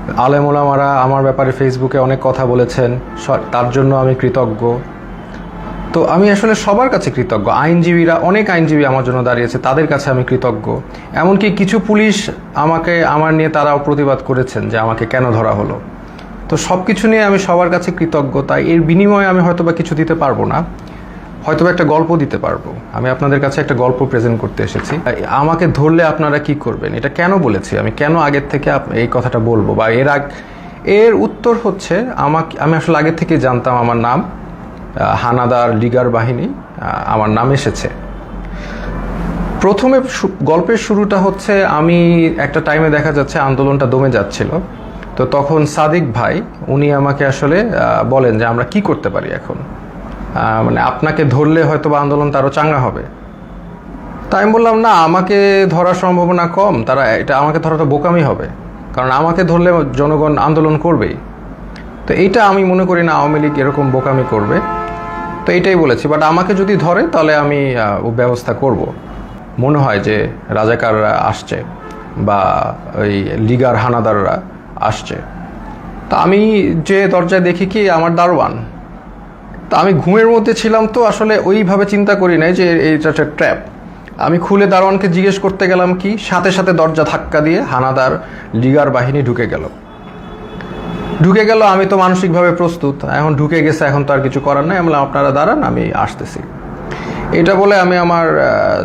আলেম ওলামারা আমার ব্যাপারে ফেসবুকে অনেক কথা বলেছেন, তার জন্য আমি কৃতজ্ঞ। তো আমি আসলে সবার কাছে কৃতজ্ঞ। আইনজীবীরা, অনেক আইনজীবী আমার জন্য দাঁড়িয়েছে, তাদের কাছে আমি কৃতজ্ঞ। এমনকি কিছু পুলিশ আমার নিয়ে তারাও প্রতিবাদ করেছেন যে আমাকে কেন ধরা হলো। তো সব কিছু নিয়ে আমি সবার কাছে কৃতজ্ঞ। তাই এর বিনিময়ে আমি হয়তোবা কিছু দিতে পারবো না, হয়তোবা একটা গল্প দিতে পারবো। আমি আপনাদের কাছে একটা গল্প প্রেজেন্ট করতে এসেছি। আমাকে ধরলে আপনারা কি করবেন, এটা কেন বলেছি, আমি কেন আগের থেকে এই কথাটা বলবো, বা এর উত্তর হচ্ছে আমি আসলে আগের থেকে জানতাম আমার নাম হানাদার লিগার বাহিনী, আমার নাম এসেছে। প্রথমে গল্পের শুরুটা হচ্ছে, আমি একটা টাইমে দেখা যাচ্ছে আন্দোলনটা দমে যাচ্ছিল। তো তখন সাদিক ভাই উনি আমাকে আসলে বলেন যে আমরা কি করতে পারি এখন, মানে আপনাকে ধরলে হয়তো বা আন্দোলনটা আরও চাঙ্গা হবে। তাই আমি বললাম না, আমাকে ধরার সম্ভাবনা কম, আমাকে ধরাটা বোকামি হবে, কারণ আমাকে ধরলে জনগণ আন্দোলন করবেই। তো এইটা আমি মনে করি না আওয়ামী লীগ এরকম বোকামি করবে। তো এইটাই বলেছি, বাট আমাকে যদি ধরে তাহলে আমি ব্যবস্থা করব। মনে হয় যে রাজাকাররা আসছে বা ওই লিগার হানাদাররা আসছে। তা আমি যে দরজায় দেখি কি আমার দারোয়ান। তা আমি ঘুমের মধ্যে ছিলাম, তো আসলে ওইভাবে চিন্তা করি নাই যে এইটা একটা ট্র্যাপ। আমি খুলে দারোয়ানকে জিজ্ঞেস করতে গেলাম কি, সাথে সাথে দরজা ধাক্কা দিয়ে হানাদার লিগার বাহিনী ঢুকে গেল। আমি তো মানসিকভাবে প্রস্তুত, এখন ঢুকে গেছে, এখন তো আর কিছু করার নাই। আমি বললাম আপনারা দাঁড়ান, আমি আসতেছি। এটা বলে আমি আমার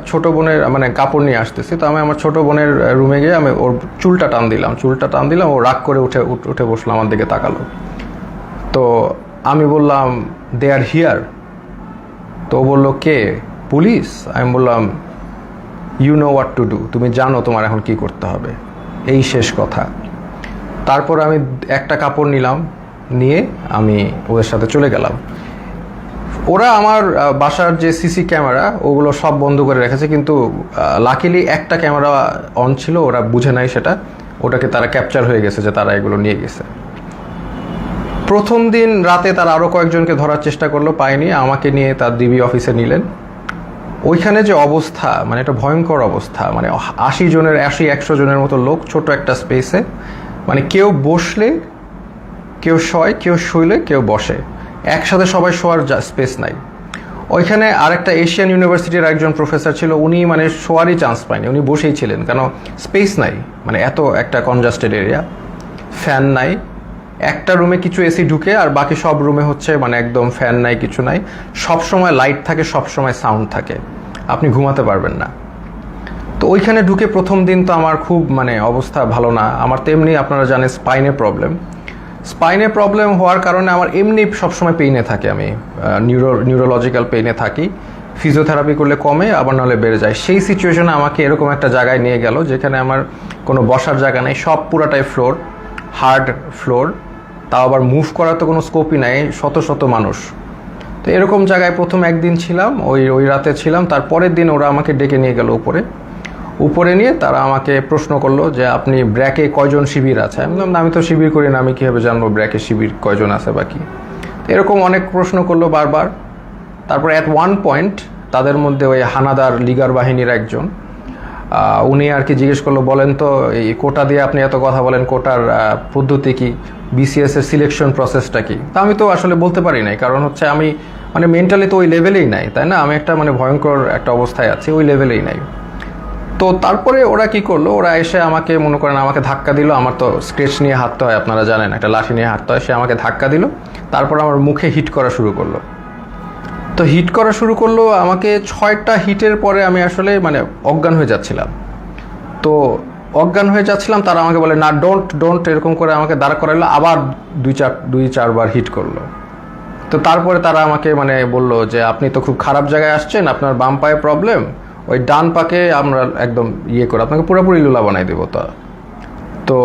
ছোট বোনের মানে কাপড় নিয়ে আসতেছি। তো আমি আমার ছোট বোনের রুমে গিয়ে আমি ওর চুলটা টান দিলাম। ও রাগ করে উঠে বসলো, আমার দিকে তাকালো। তো আমি বললাম দে আর হিয়ার। তো ও বললো কে, পুলিশ? আমি বললাম you know what to do, তুমি জানো তোমার এখন কি করতে হবে, এই শেষ কথা। তারপর আমি একটা কাপড় নিয়ে আমি ওদের সাথে চলে গেলাম। ওরা আমার বাসার যে সিসি ক্যামেরা ওগুলো সব বন্ধ করে রেখেছে, কিন্তু লাকিলি একটা ক্যামেরা অন ছিল, ওরা বুঝে নাই সেটা, ওটাকে তারা ক্যাপচার হয়ে গেছে যে তারা এগুলো নিয়ে গেছে। প্রথম দিন রাতে তারা আরও কয়েকজনকে ধরার চেষ্টা করলো, পায়নি। আমাকে নিয়ে তার ডিবি অফিসে নিলেন। ওইখানে যে অবস্থা, মানে একটা ভয়ঙ্কর অবস্থা, মানে 80-100 জনের মতো লোক ছোট একটা স্পেসে, মানে কেউ বসলে কেউ শয়, কেউ শুইলে কেউ বসে, একসাথে সবাই শোয়ার স্পেস নাই। ওইখানে আরেকটা এশিয়ান ইউনিভার্সিটির একজন প্রফেসর ছিল, উনি মানে শোয়ারই চান্স পায়নি, উনি বসেই ছিলেন, কেন স্পেস নাই, মানে এত একটা কনজাস্টেড এরিয়া। ফ্যান নাই, একটা রুমে কিছু এসি ঢুকে, আর বাকি সব রুমে হচ্ছে মানে একদম ফ্যান নাই, কিছু নাই, সব সময় লাইট থাকে, সব সময় সাউন্ড থাকে, আপনি ঘুমাতে পারবেন না। তো ওইখানে ঢুকে প্রথম দিন তো আমার খুব মানে অবস্থা ভালো না। আমার তেমনি আপনারা জানেন স্পাইনে প্রবলেম হওয়ার কারণে আমার এমনি সবসময় পেইনে থাকে, আমি নিউরোলজিক্যাল পেইনে থাকি। ফিজিওথেরাপি করলে কমে, আবার নাহলে বেড়ে যায়। সেই সিচুয়েশনে আমাকে এরকম একটা জায়গায় নিয়ে গেল যেখানে আমার কোনো বসার জায়গা নেই, সব পুরাটাই ফ্লোর, হার্ড ফ্লোর, তাও আবার মুভ করার তো কোনো স্কোপই নাই, শত শত মানুষ। তো এরকম জায়গায় প্রথম একদিন ছিলাম, ওই রাতে ছিলাম। তারপরের দিন ওরা আমাকে ডেকে নিয়ে গেল উপরে নিয়ে তারা আমাকে প্রশ্ন করলো যে আপনি ব্র্যাকে কয়জন শিবির আছে। আমি বললাম আমি তো শিবির করি না, আমি কীভাবে জানবো ব্র্যাকে শিবির কয়জন আছে বা কি। এরকম অনেক প্রশ্ন করলো বারবার। তারপর অ্যাট ওয়ান পয়েন্ট তাদের মধ্যে ওই হানাদার লিগার বাহিনীর একজন, উনি আর কি জিজ্ঞেস করলো, বলেন তো এই কোটা দিয়ে আপনি এত কথা বলেন, কোটার পদ্ধতি কি, বিসিএস এর সিলেকশন প্রসেসটা কি। তা আমি তো আসলে বলতে পারি নাই, কারণ হচ্ছে আমি মানে মেন্টালি তো ওই লেভেলেই নাই, তাই না, আমি একটা মানে ভয়ঙ্কর একটা অবস্থায় আছি, ওই লেভেলেই নাই। তো তারপরে ওরা কি করলো, ওরা এসে আমাকে মনে করেন আমাকে ধাক্কা দিল। আমার তো স্কেচ নিয়ে হাঁটতে হয়, আপনারা জানেন, একটা লাঠি নিয়ে হাঁটতে হয়। সে আমাকে ধাক্কা দিল, তারপর আমার মুখে হিট করা শুরু করলো। তো হিট করা শুরু করলো আমাকে, 6টা হিটের পরে আমি আসলে মানে অজ্ঞান হয়ে যাচ্ছিলাম। তো অজ্ঞান হয়ে যাচ্ছিলাম, তারা আমাকে বলে না ডোন্ট এরকম করে আমাকে দাঁড় করাইলো, আবার 2-4 বার হিট করলো। তো তারপরে তারা আমাকে মানে বললো যে আপনি তো খুব খারাপ জায়গায় আসছেন, আপনার বাম পায়ে প্রবলেম, ওই ডান পাকে আমরা একদম করে আপনাকে পুরোপুরি লুলা বানাই দেবো। তো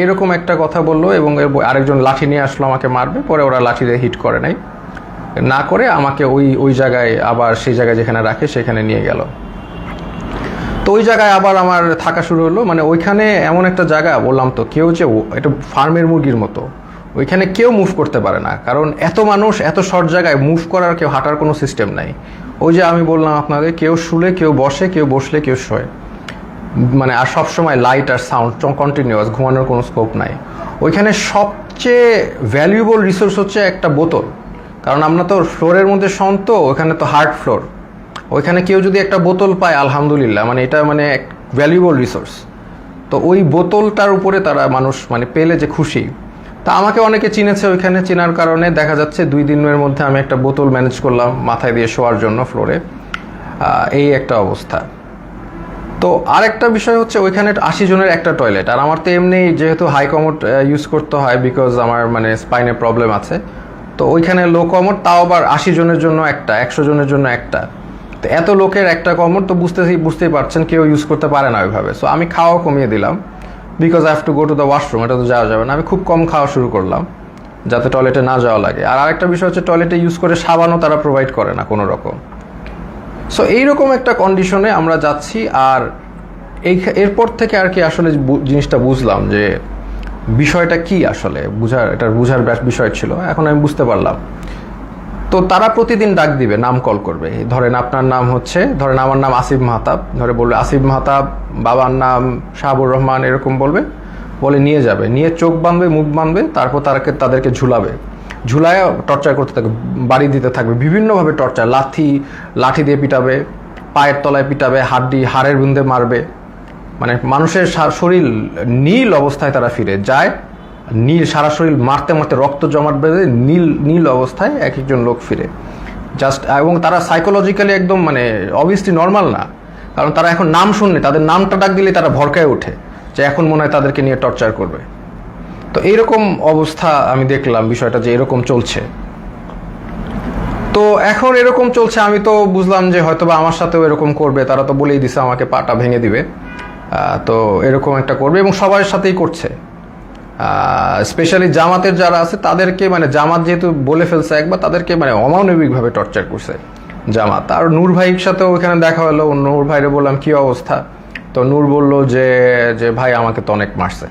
এরকম একটা কথা বললো, এবং আরেকজন লাঠি নিয়ে আসলো আমাকে মারবে। পরে ওরা লাঠি দিয়ে হিট করে নাই, না করে আমাকে ওই জায়গায় আবার সেই জায়গায় যেখানে রাখে সেখানে নিয়ে গেল। তো ওই জায়গায় আবার আমার থাকা শুরু হলো। মানে ওইখানে এমন একটা জায়গা, বললাম তো, কেউ যে এটা ফার্মের মুরগির মতো, ওইখানে কেউ মুভ করতে পারে না, কারণ এত মানুষ, এত শর্ট জায়গায় মুভ করার, কেউ হাঁটার কোনো সিস্টেম নাই। ওই যে আমি বললাম আপনাদের, কেউ শুলে কেউ বসে, কেউ বসলে কেউ শোয়। মানে আর সবসময় লাইট আর সাউন্ড কন্টিনিউয়াস, ঘুমানোর কোনো স্কোপ নাই। ওইখানে সবচেয়ে ভ্যালুয়েবল রিসোর্স হচ্ছে একটা বোতল, কারণ আমরা তো ফ্লোরের মধ্যে শোন, তো ওইখানে তো হার্ড ফ্লোর, ওইখানে কেউ যদি একটা বোতল পায় আলহামদুলিল্লাহ, মানে এটা মানে এক ভ্যালুয়েবল রিসোর্স। তো ওই বোতলটার উপরে তারা মানুষ মানে পেলে যে খুশি। তা আমাকে অনেকে চিনেছে ওইখানে, চেনার কারণে দেখা যাচ্ছে 2 দিনের মধ্যে আমি একটা বোতল ম্যানেজ করলাম মাথায় দিয়ে শোয়ার জন্য ফ্লোরে। এই একটা অবস্থা। তো আরেকটা বিষয় হচ্ছে ওইখানে 80 জনের একটা টয়লেট, আর আমার তো এমনি যেহেতু হাই কমোড ইউজ করতে হয় বিকজ আমার মানে স্পাইনে প্রবলেম আছে, তো ওইখানে লো কমোড, তাও আবার 80 জনের জন্য একটা, 100 জনের জন্য একটা। তো এত লোকের একটা কমোড তো বুঝতেই পারছেন কেউ ইউজ করতে পারে না ওইভাবে। সো আমি খাওয়া কমিয়ে দিলাম because I have to go to the washroom, এটা তো যাওয়া যাবে না। আমি খুব কম খাওয়া শুরু করলাম যাতে টয়লেটে না যাওয়া লাগে। আর আরেকটা বিষয় হচ্ছে টয়লেটে ইউজ করে সাবানও তারা প্রোভাইড করে না কোনো রকম। সো এইরকম একটা কন্ডিশনে আমরা যাচ্ছি। আর এরপর থেকে আর কি আসলে জিনিসটা বুঝলাম যে বিষয়টা কি আসলে, বুঝার বিষয় ছিল, এখন আমি বুঝতে পারলাম। তো তারা প্রতিদিন ডাক দিবে, নাম কল করবে। ধরেন আপনার নাম হচ্ছে, ধরেন আমার নাম আসিফ মাহতাব, ধরে বলবে আসিফ মাহতাব, বাবার নাম শাহাবুর রহমান, এরকম বলে নিয়ে যাবে, নিয়ে চোখ বাঁধবে, মুখ বাঁধবে, তারপর তাদেরকে ঝুলায় টর্চার করতে থাকবে, বাড়ি দিতে থাকবে বিভিন্নভাবে টর্চার, লাঠি দিয়ে পিটাবে, পায়ের তলায় পিটাবে, হাড়ের বিন্দে মারবে। মানে মানুষের শরীর নীল অবস্থায় তারা ফিরে যায়, সারা শরীর মারতে মারতে রক্ত জমাট বেঁধে নীল অবস্থায় এক একজন লোক ফিরে জাস্ট। এবং তারা সাইকোলজিক্যালি একদম মানে অবভিয়াসলি নর্মাল না, কারণ তারা এখন নাম শুনলে, তাদের নামটা ডাক দিলে তারা ভরকায় ওঠে যে এখন মনে হয় তাদেরকে নিয়ে টর্চার করবে। তো এইরকম অবস্থা আমি দেখলাম বিষয়টা যে এরকম চলছে। তো এখন এরকম চলছে, আমি তো বুঝলাম যে হয়তোবা আমার সাথেও এরকম করবে, তারা তো বলেই দিছে আমাকে পাটা ভেঙে দিবে। তো এরকম একটা করবে এবং সবার সাথেই করছে। স্পেশালি জামাতের যারা আছে তাদেরকে, মানে জামাত যেহেতু বলে ফেলছে একবার, তাদেরকে মানে অমানবিকভাবে টর্চার করছে জামাত। আর নূর ভাইয়ের সাথেও ওইখানে দেখা হলো, নূর ভাইরে বললাম কি অবস্থা, তো নূর বলল যে ভাই আমাকে তো অনেক মারছে,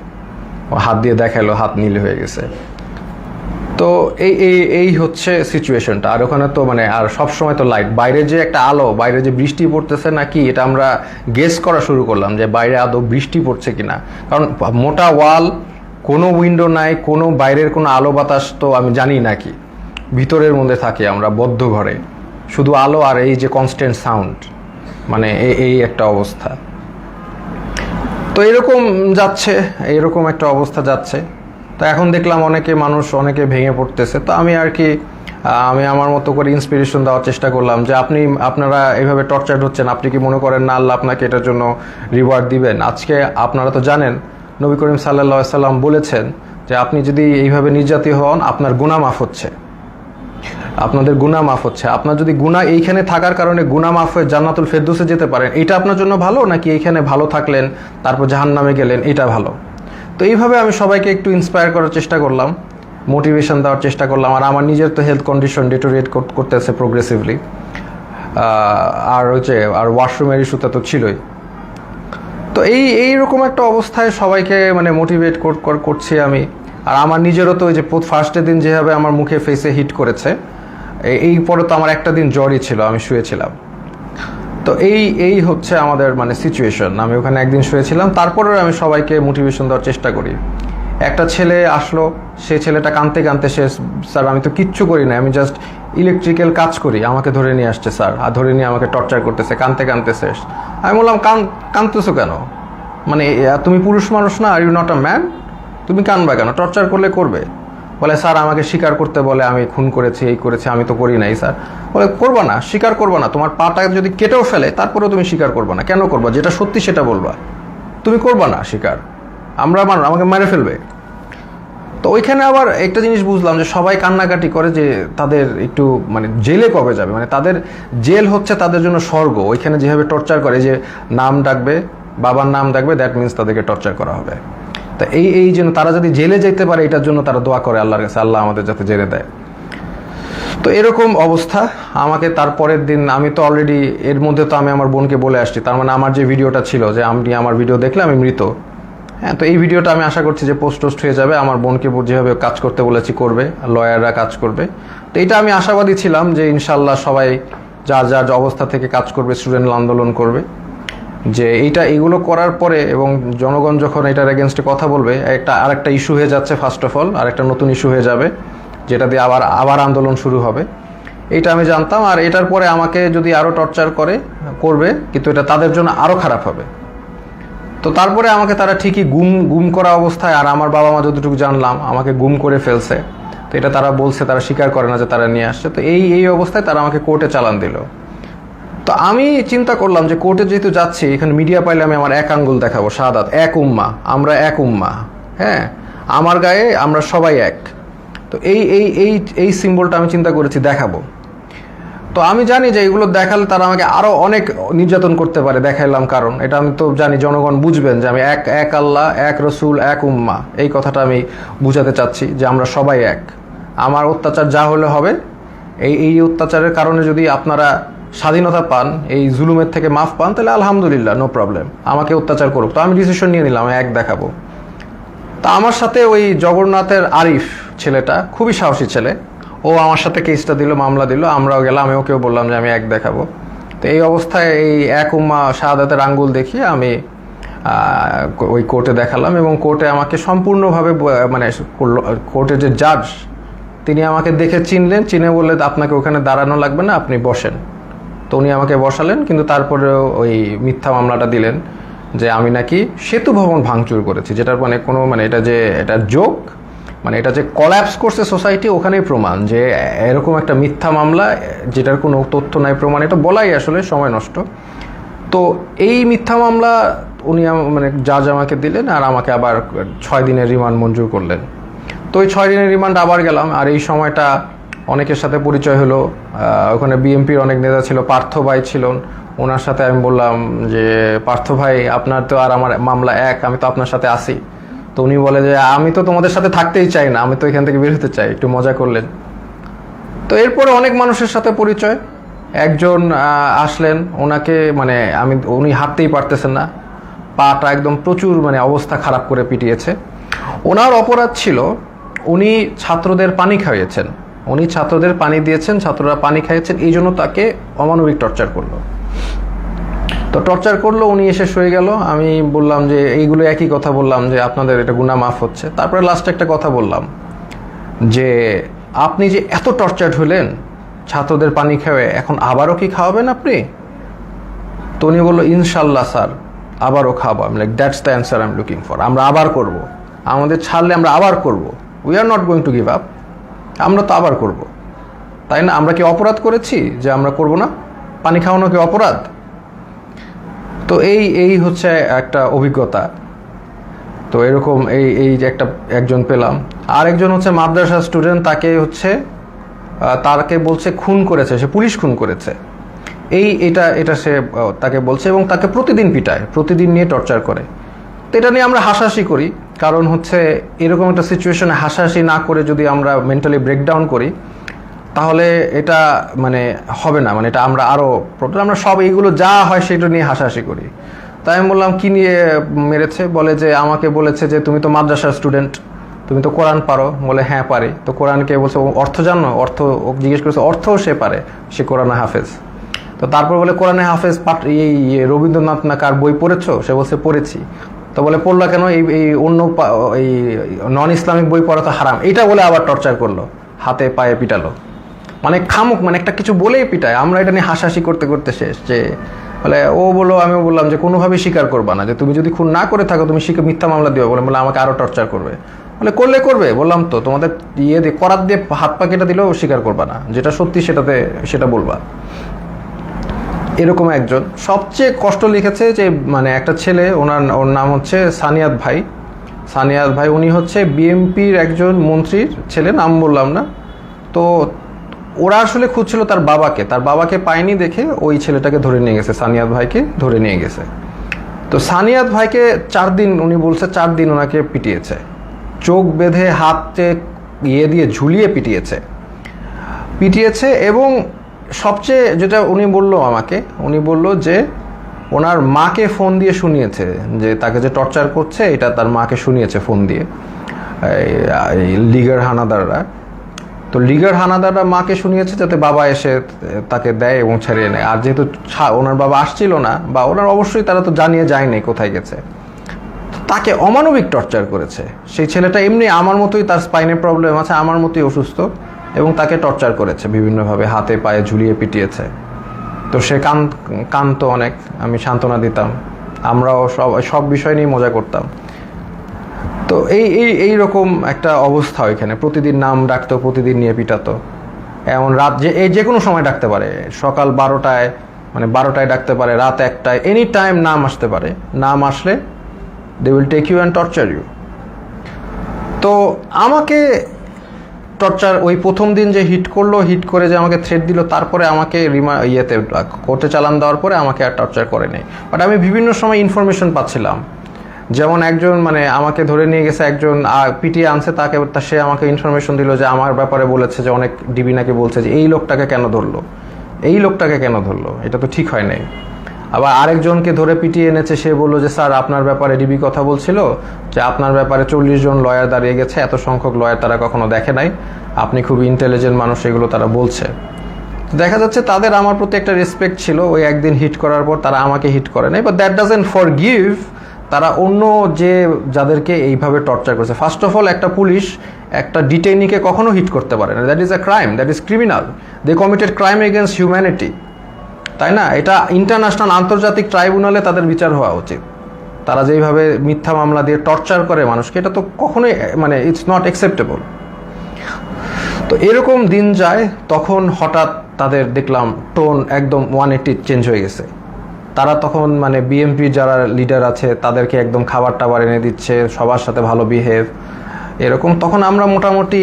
হাত দিয়ে দেখালো, হাত নীল হয়ে গেছে। তো এই হচ্ছে সিচুয়েশনটা। আর ওখানে তো মানে আর সবসময় তো লাইট, বাইরে যে একটা আলো, বাইরে যে বৃষ্টি পড়তেছে নাকি এটা আমরা গেস করা শুরু করলাম যে বাইরে আদৌ বৃষ্টি পড়ছে কিনা, কারণ মোটা ওয়াল, কোনো উইন্ডো নাই, কোনো বাইরের কোনো আলো বাতাস তো আমি জানি নাকি, ভিতরের মধ্যে থাকি আমরা বদ্ধ ঘরে, শুধু আলো আর এই যে কনস্ট্যান্ট সাউন্ড, মানে এই একটা অবস্থা। তো এরকম যাচ্ছে, এরকম একটা অবস্থা যাচ্ছে। তো এখন দেখলাম অনেকে ভেঙে পড়তেছে। তো আমি আর কি আমি আমার মতো করে ইন্সপিরেশন দেওয়ার চেষ্টা করলাম যে আপনারা এইভাবে টর্চার্ড হচ্ছেন, আপনি কি মনে করেন না আল্লাহ আপনাকে এটার জন্য রিওয়ার্ড দিবেন? আজকে আপনারা তো জানেন নবী করিম সাল্লাল্লাহু আলাইহি সাল্লাম বলেছেন যে আপনি যদি এইভাবে নির্যাতিত হন আপনার গুনাহ মাফ হচ্ছে, আপনাদের গুনাহ মাফ হচ্ছে। আপনার যদি গুনাহ এইখানে থাকার কারণে গুনাহ মাফ হয়ে জান্নাতুল ফেরদৌসে যেতে পারেন, এটা আপনার জন্য ভালো, নাকি এইখানে ভালো থাকলেন তারপর জাহান্নামে গেলেন, এটা ভালো? তো এইভাবে আমি সবাইকে একটু ইন্সপায়ার করার চেষ্টা করলাম, মোটিভেশন দেওয়ার চেষ্টা করলাম। আর আমার নিজের তো হেলথ কন্ডিশন ডিটোরিয়েট করতেছে প্রোগ্রেসিভলি, আর ওয়াশরুমের ইস্যুটা তো ছিলই। তো এইরকম একটা অবস্থায় সবাইকে মানে মোটিভেট করছি আমি। আর আমার নিজেরও তো ওই যে ফার্স্টের দিন যেভাবে আমার মুখে ফেসে হিট করেছে, এই পরে তো আমার একটা দিন জ্বরই ছিল, আমি শুয়েছিলাম। তো এই হচ্ছে আমাদের মানে সিচুয়েশন। আমি ওখানে একদিন শুয়েছিলাম, তারপরেও আমি সবাইকে মোটিভেশন দেওয়ার চেষ্টা করি। একটা ছেলে আসলো, সেই ছেলেটা কাঁদতে কাঁদতে, স্যার আমি তো কিচ্ছু করি না, আমি জাস্ট ইলেকট্রিক্যাল কাজ করি, আমাকে ধরে নিয়ে আসছে স্যার, আর ধরে নিয়ে আমাকে টর্চার করতেছে, কাঁদতে কাঁদতে শেষ। আমি বললাম কাঁদতেছো কেন, মানে তুমি পুরুষ মানুষ না, are you not a man, তুমি কাঁদবা কেন, টর্চার করবে? বলে স্যার আমাকে স্বীকার করতে বলে, আমি খুন করেছি, এই করেছি, আমি তো করি নাই স্যার। বলে করবা না, স্বীকার করবা না, তোমার পাটা যদি কেটেও ফেলে তারপরেও তুমি স্বীকার করবা না, কেন করবা? যেটা সত্যি সেটা বলবা, তুমি করবা না স্বীকার, আমাকে মেরে ফেলবে। তো ওইখানে আবার একটা জিনিস বুঝলাম যে সবাই কান্নাকাটি করে যে তাদের একটু মানে জেলে কবে যাবে, মানে তাদের জেল হচ্ছে তাদের জন্য স্বর্গ। ওইখানে যেভাবে টর্চার করে, যে নাম ডাকবে, বাবার নাম ডাকবে, দ্যাট মিনস তাদেরকে টর্চার করা হবে। তা এই জন্য তারা যদি জেলে যেতে পারে, এটার জন্য তারা দোয়া করে আল্লাহর কাছে, আল্লাহ আমাদের যাতে জেলে দেয়। তো এরকম অবস্থা। আমাকে তারপরের দিন, আমি তো অলরেডি এর মধ্যে তো আমি আমার বোনকে বলে আসছি, তার মানে আমার যে ভিডিওটা ছিল যে আপনি আমার ভিডিও দেখলে আমি মৃত, হ্যাঁ, তো এই ভিডিওটা আমি আশা করছি যে পোস্ট হয়ে যাবে। আমার বোনকে যেভাবে কাজ করতে বলেছি করবে, লয়াররা কাজ করবে। তো এটা আমি আশাবাদী ছিলাম যে ইনশাল্লাহ সবাই যার অবস্থা থেকে কাজ করবে, স্টুডেন্ট আন্দোলন করবে। যে এগুলো করার পরে এবং জনগণ যখন এটার এগেনস্টে কথা বলবে, আরেকটা ইস্যু হয়ে যাচ্ছে, ফার্স্ট অফ অল আরেকটা নতুন ইস্যু হয়ে যাবে, যেটা দিয়ে আবার আন্দোলন শুরু হবে। এইটা আমি জানতাম। আর এটার পরে আমাকে যদি আরও টর্চার করবে, কিন্তু এটা তাদের জন্য আরও খারাপ হবে। তো তারপরে আমাকে তারা ঠিকই গুম করা অবস্থায়, আর আমার বাবা মা যতটুকু জানলাম আমাকে গুম করে ফেলছে। তো এটা তারা বলছে, তারা স্বীকার করে না যে তারা নিয়ে আসছে। তো এই অবস্থায় তারা আমাকে কোর্টে চালান দিল। তো আমি চিন্তা করলাম যে কোর্টে যেহেতু যাচ্ছি, এখানে মিডিয়া পাইলে আমি আমার এক আঙ্গুল দেখাবো, শাহাদাত, এক উম্মা, আমরা এক উম্মা, হ্যাঁ, আমার গায়ে আমরা সবাই এক। তো এই সিম্বলটা আমি চিন্তা করেছি দেখাবো। তো আমি জানি যে এগুলো দেখালে তারা আমাকে আরও অনেক নির্যাতন করতে পারে, দেখাইলাম, কারণ এটা আমি তো জানি জনগণ বুঝবেন যে আমি এক আল্লাহ, এক রসুল, এক উম্মা, এই কথাটা আমি বুঝাতে চাচ্ছি যে আমরা সবাই এক। আমার অত্যাচার যা হলে হবে, এই অত্যাচারের কারণে যদি আপনারা স্বাধীনতা পান, এই জুলুমের থেকে মাফ পান, তাহলে আলহামদুলিল্লাহ, নো প্রবলেম, আমাকে অত্যাচার করুক। তো আমি ডিসিশন নিয়ে নিলাম, এক দেখাবো। তা আমার সাথে ওই জগন্নাথের আরিফ ছেলেটা খুবই সাহসী ছেলে, ও আমার সাথে কেসটা দিল, মামলা দিল, আমরাও গেলাম, আমি ওকেও বললাম যে আমি এক দেখাবো। তো এই অবস্থায় এই এক উম্মা শাহাদাতের আঙ্গুল দেখিয়ে আমি ওই কোর্টে দেখালাম, এবং কোর্টে আমাকে সম্পূর্ণভাবে মানে কোর্টের যে জাজ, তিনি আমাকে দেখে চিনে বললে আপনাকে ওখানে দাঁড়ানো লাগবে না, আপনি বসেন। তো উনি আমাকে বসালেন, কিন্তু তারপরেও ওই মিথ্যা মামলাটা দিলেন যে আমি নাকি সেতু ভবন ভাঙচুর করেছি, যেটার মানে কোনো মানে এটা জোক, মানে এটা যে কলাপস করছে সোসাইটি, ওখানেই প্রমাণ যে এরকম একটা মিথ্যা মামলা যেটার কোনো তথ্য নাই, প্রমাণ, এটা বলাই আসলে সময় নষ্ট। তো এই মিথ্যা মামলা উনি মানে জাজ আমাকে দিলেন, আর আমাকে আবার 6 দিনের রিমান্ড মঞ্জুর করলেন। তো ওই 6 দিনের রিমান্ড আবার গেলাম। আর এই সময়টা অনেকের সাথে পরিচয় হলো। ওখানে বিএনপির অনেক নেতা ছিল, পার্থ ভাই ছিলেন, ওনার সাথে আমি বললাম যে পার্থ ভাই, আপনার তো আর আমার মামলা এক, আমি তো আপনার সাথে আসি। তো উনি বলে যে আমি তো তোমাদের সাথে থাকতেই চাই না, আমি তো এখান থেকে বের হতে চাই, একটু মজা করলেন। তো এরপরে অনেক মানুষের সাথে পরিচয়। একজন আসলেন, ওনাকে মানে উনি হাঁটতেই পারতেছেন না, পাটা একদম প্রচুর মানে অবস্থা খারাপ করে পিটিয়েছে। ওনার অপরাধ ছিল উনি ছাত্রদের পানি খাইয়েছেন, উনি ছাত্রদের পানি দিয়েছেন, ছাত্ররা পানি খাইয়েছেন, এই জন্য তাকে অমানবিক টর্চার করলো। তো টর্চার করলো, উনি এসে শুয়ে গেল। আমি বললাম যে এইগুলো একই কথা বললাম যে আপনাদের এটা গুনাহ মাফ হচ্ছে। তারপরে লাস্টে একটা কথা বললাম যে আপনি যে এত টর্চার হলেন ছাত্রদের পানি খাওয়ায়, এখন আবারও কি খাওয়াবেন আপনি? তো উনি বললো ইনশাল্লাহ স্যার, আবারও খাওয়াবো। আমি like that's the answer I am looking for. আমরা আবার করব, আমাদের ছাড়লে আমরা আবার করব, we are not going to give up. আমরা তো আবার করব, তাই না? আমরা কি অপরাধ করেছি যে আমরা করব না? পানি খাওয়ানো কি অপরাধ? তো এই হচ্ছে একটা অভিজ্ঞতা। তো এরকম এই যে একজন পেলাম। আর একজন হচ্ছে মাদ্রাসা স্টুডেন্ট, তাকে বলছে খুন করেছে, সে পুলিশ খুন করেছে, এটা সে তাকে বলছে, এবং তাকে প্রতিদিন পিটায়, প্রতিদিন নিয়ে টর্চার করে। তো এটা নিয়ে আমরা হাসাহাসি করি, কারণ হচ্ছে এরকম একটা সিচুয়েশনে হাসাহাসি না করে যদি আমরা মেন্টালি ব্রেকডাউন করি, তাহলে এটা মানে হবে না, মানে এটা আমরা আমরা সব এইগুলো যা হয় সেটা নিয়ে হাসাহাসি করি। তাই আমি বললাম কি নিয়ে মেরেছে? বলে যে আমাকে বলেছে যে তুমি তো মাদ্রাসার স্টুডেন্ট, তুমি তো কোরআন পারো। বলে হ্যাঁ পারি। তো কোরআনকে বলছে অর্থ জানো? অর্থ জিজ্ঞেস করেছে, অর্থও সে পারে, সে কোরআনে হাফেজ। তো তারপর বলে কোরআনে হাফেজ এই রবীন্দ্রনাথ না কার বই পড়েছো? সে বলছে পড়েছি। তো বলে পড়লা কেন? এই অন্য এই নন ইসলামিক বই পড়া তো হারাম, এটা বলে আবার টর্চার করলো, হাতে পায়ে পিটালো। মানে খামুক, মানে একটা কিছু বলেই পিটায়। আমরা এটা নিয়ে হাসাহাসি করতে করতে শেষ। যে বলে ও বললো, আমিও বললাম যে কোনোভাবেই স্বীকার করবা না, যে তুমি যদি খুন না করে থাকো তুমি মিথ্যা মামলা দিও। বলে আমাকে আরও টর্চার করবে। বলে করবে। বললাম তো তোমাদের করাত দিয়ে হাত পা কেটে দিলেও স্বীকার করবা না, যেটা সত্যি সেটা বলবা। এরকম একজন সবচেয়ে কষ্ট লিখেছে যে মানে একটা ছেলে, ওর নাম হচ্ছে সানিয়াত ভাই। উনি হচ্ছে বিএনপির একজন মন্ত্রীর ছেলে, নাম বললাম না। তো ওরা আসলে খুঁজছিল তার বাবাকে পায়নি দেখে ওই ছেলেটাকে ধরে নিয়ে গেছে, সানিয়াত ভাইকে ধরে নিয়ে গেছে। তো সানিয়াত ভাইকে 4 দিন, উনি বলছে 4 দিন ওনাকে পিটিয়েছে, চোখ বেঁধে হাতে দিয়ে ঝুলিয়ে পিটিয়েছে। এবং সবচেয়ে যেটা উনি বলল যে ওনার মাকে ফোন দিয়ে শুনিয়েছে যে তাকে যে টর্চার করছে, এটা তার মাকে শুনিয়েছে ফোন দিয়ে, লীগের হানাদাররা। তো লিগার হানাদাররা মাকে শুনিয়েছে যাতে বাবা এসে তাকে দেয় এবং ছাড়িয়ে নেয়। আর যেহেতু ওনার বাবা আসছিল না, বা ওনার অবশ্যই তারা তো জানিয়ে যায়নি কোথায় গেছে, তাকে অমানবিক টর্চার করেছে। সেই ছেলেটা এমনি আমার মতোই, তার স্পাইনে প্রবলেম আছে, আমার মতোই অসুস্থ, এবং তাকে টর্চার করেছে বিভিন্নভাবে, হাতে পায়ে ঝুলিয়ে পিটিয়েছে। তো সে কাঁদতো অনেক, আমি সান্ত্বনা দিতাম, আমরাও সব বিষয় নিয়ে মজা করতাম। তো এই রকম একটা অবস্থা ওইখানে, প্রতিদিন নাম ডাকতো, প্রতিদিন নিয়ে পিটাতো। এমন রাত যে কোনো সময় ডাকতে পারে, সকাল 12টায়, মানে 12টায় ডাকতে পারে, রাত 1টায়, এনি টাইম নাম আসতে পারে। নাম আসলে they will take you and torture you. তো আমাকে টর্চার ওই প্রথম দিন যে হিট করে যে আমাকে থ্রেট দিল, তারপরে আমাকে কোর্টে চালান দেওয়ার পরে আমাকে আর টর্চার করে নেই। বাট আমি বিভিন্ন সময় ইনফরমেশন পাচ্ছিলাম, যেমন একজন মানে আমাকে ধরে নিয়ে গেছে, একজন পিটিয়ে আনছে, সে আমাকে ইনফরমেশন দিল যে আমার ব্যাপারে বলেছে যে অনেক ডিবি নাকি বলছে যে এই লোকটাকে কেন ধরলো, এটা তো ঠিক হয় নাই। আবার আরেকজনকে ধরে পিটিয়ে এনেছে, সে বললো যে স্যার আপনার ব্যাপারে ডিবি কথা বলছিল যে আপনার ব্যাপারে 40 জন লয়ার দাঁড়িয়ে গেছে, এত সংখ্যক লয়ার তারা কখনো দেখে নাই, আপনি খুব ইন্টেলিজেন্ট মানুষ, এগুলো তারা বলছে। দেখা যাচ্ছে তাদের আমার প্রতি একটা রেসপেক্ট ছিল। ওই একদিন হিট করার পর তারা আমাকে হিট করে নাই, বাট দ্যাট ডাজন্ট ফরগিভ তারা অন্য যাদেরকে এইভাবে টর্চার করেছে। ফার্স্ট অফ অল, একটা পুলিশ একটা ডিটেইনিকে কখনো হিট করতে পারে না, that is a crime, that is criminal, they committed crime against humanity, তাই না? এটা ইন্টারন্যাশনাল, আন্তর্জাতিক ট্রাইব্যুনালে তাদের বিচার হওয়া উচিত। তারা যেইভাবে মিথ্যা মামলা দিয়ে টর্চার করে মানুষকে, এটা তো কখনোই মানে ইটস নট অ্যাকসেপ্টেবল। তো এরকম দিন যায়, তখন হঠাৎ তাদের দেখলাম টোন একদম 180 চেঞ্জ হয়ে গেছে। তারা তখন মানে বিএমপি যারা লিডার আছে তাদেরকে একদম খাবার টাবার এনে দিচ্ছে, সবার সাথে ভালো বিহেভ, এরকম। তখন আমরা মোটামুটি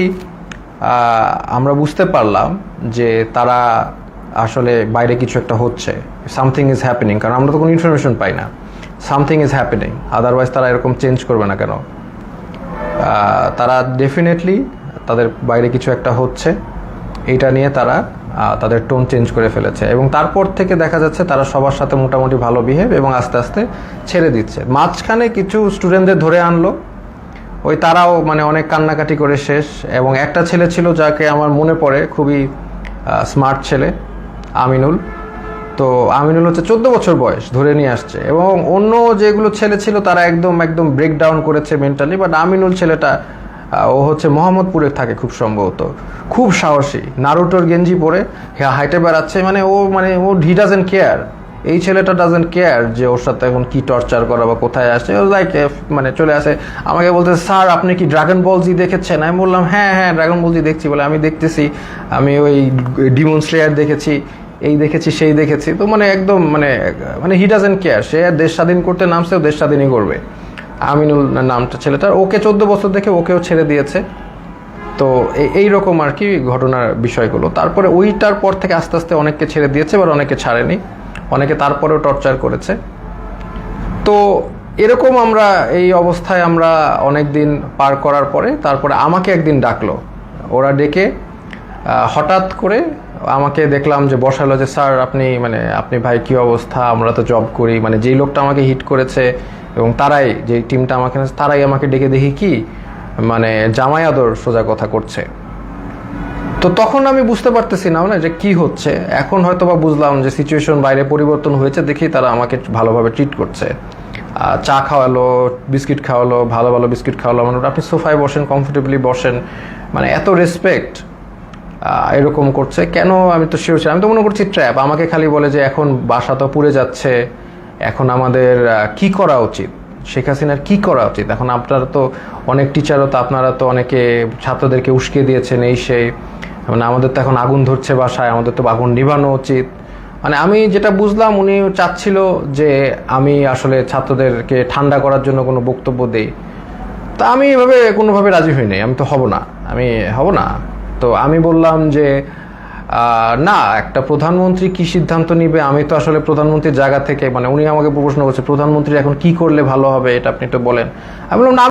আমরা বুঝতে পারলাম যে তারা আসলে বাইরে কিছু একটা হচ্ছে, সামথিং ইজ হ্যাপেনিং, কারণ আমরা তো কোনো ইনফরমেশন পাই না। সামথিং ইজ হ্যাপেনিং, আদারওয়াইজ তারা এরকম চেঞ্জ করবে না কেন? তারা ডেফিনেটলি তাদের বাইরে কিছু একটা হচ্ছে, এইটা নিয়ে তারা তাদের টোন চেঞ্জ করে ফেলেছে। এবং তারপর থেকে দেখা যাচ্ছে তারা সবার সাথে মোটামুটি ভালো বিহেভ, এবং আস্তে আস্তে ছেড়ে দিচ্ছে। মাঝখানে কিছু স্টুডেন্টদের ধরে আনলো, ওই তারাও মানে অনেক কান্নাকাটি করে শেষ। এবং একটা ছেলে ছিল যাকে আমার মনে পড়ে, খুবই স্মার্ট ছেলে, আমিনুল। তো আমিনুল হচ্ছে 14 বছর বয়স, ধরে নিয়ে আসছে। এবং অন্য যেগুলো ছেলে ছিল তারা একদম ব্রেকডাউন করেছে মেন্টালি, বাট আমিনুল ছেলেটা ও হচ্ছে মোহাম্মদপুরে থাকে খুব সম্ভবত, খুব সাহসী, নারুটোর গেঞ্জি পরে হাইটে বেড়াচ্ছে, মানে ও হি ডাজেন্ট কেয়ার। এই ছেলেটা ডাজেন্ট কেয়ার যে ওর সাথে এখন কি টর্চার করা বা কোথায় আসছে। ও লাইক মানে চলে আসে, আমাকে বলতে স্যার আপনি কি ড্রাগন বল জি দেখেছেন? আমি বললাম হ্যাঁ ড্রাগন বল জি দেখছি। বলে আমি দেখতেছি, আমি ওই ডিমন স্লেয়ার দেখেছি, এই দেখেছি, সেই দেখেছি। তো মানে একদম মানে হি ডাজেন্ট কেয়ার। সে দেশ স্বাধীন করতে নামছে, ও দেশ স্বাধীনই করবে। আমিনুল নামটা ছেলেটার, ওকে 14 বছর দেখে ওকেও ছেড়ে দিয়েছে। তো এইরকম আর কি ঘটনার বিষয়গুলো। তারপরে ওইটার পর থেকে আস্তে আস্তে অনেককে ছেড়ে দিয়েছে, এবার অনেকে ছাড়েনি, অনেকে তারপরেও টর্চার করেছে। তো এরকম আমরা এই অবস্থায় আমরা অনেক দিন পার করার পরে তারপরে আমাকে একদিন ডাকলো, ওরা ডেকে হঠাৎ করে আমাকে দেখলাম যে বসালো, যে স্যার আপনি ভাই কি অবস্থা, আমরা তো জব করি, মানে যেই লোকটা আমাকে হিট করেছে এবং যে টিমটা তারাই আমাকে ডেকে দেখি কি মানে জামাই আদর সোজা কথা করছে। তো তখন আমি বুঝতে পারতেছি না যে কি হচ্ছে। এখন হয়তো বা বুঝলাম যে সিচুয়েশন বাইরে পরিবর্তন হয়েছে, দেখি তারা আমাকে ভালোভাবে ট্রিট করছে। চা খাওয়ালো, বিস্কিট খাওয়ালো, ভালো ভালো বিস্কিট খাওয়ালো, মানে আপনি সোফায় বসেন, কমফোর্টেবলি বসেন, মানে এত রেসপেক্ট এরকম করছে। কেন আমি তো শিওর ছিলাম, আমি তো মনে করছি ট্র্যাপ। আমাকে খালি বলে যে এখন বাসা তো পুড়ে যাচ্ছে, এখন আমাদের কি করা উচিত, শেখ হাসিনার কি করা উচিত। এখন আপনারা তো অনেক টিচারও তো, আপনারা তো অনেকে ছাত্রদেরকে উস্কে দিয়েছেন, এই সেই, মানে আমাদের তো এখন আগুন ধরছে বাসায়, আমাদের তো আগুন নিভানো উচিত। মানে আমি যেটা বুঝলাম, উনি চাচ্ছিল যে আমি আসলে ছাত্রদেরকে ঠান্ডা করার জন্য কোনো বক্তব্য দেই। তা আমি এভাবে কোনোভাবে রাজি হই নাই, আমি তো হব না। তো আমি বললাম যে না, একটা প্রধানমন্ত্রী কি সিদ্ধান্ত নিবে, আমি তো আসলে প্রধানমন্ত্রীর জায়গা থেকে, মানে উনি আমাকে প্রশ্ন করছে প্রধানমন্ত্রী এখন কি করলে ভালো হবে, এটা আপনি তো বলেন। আমি বললাম না,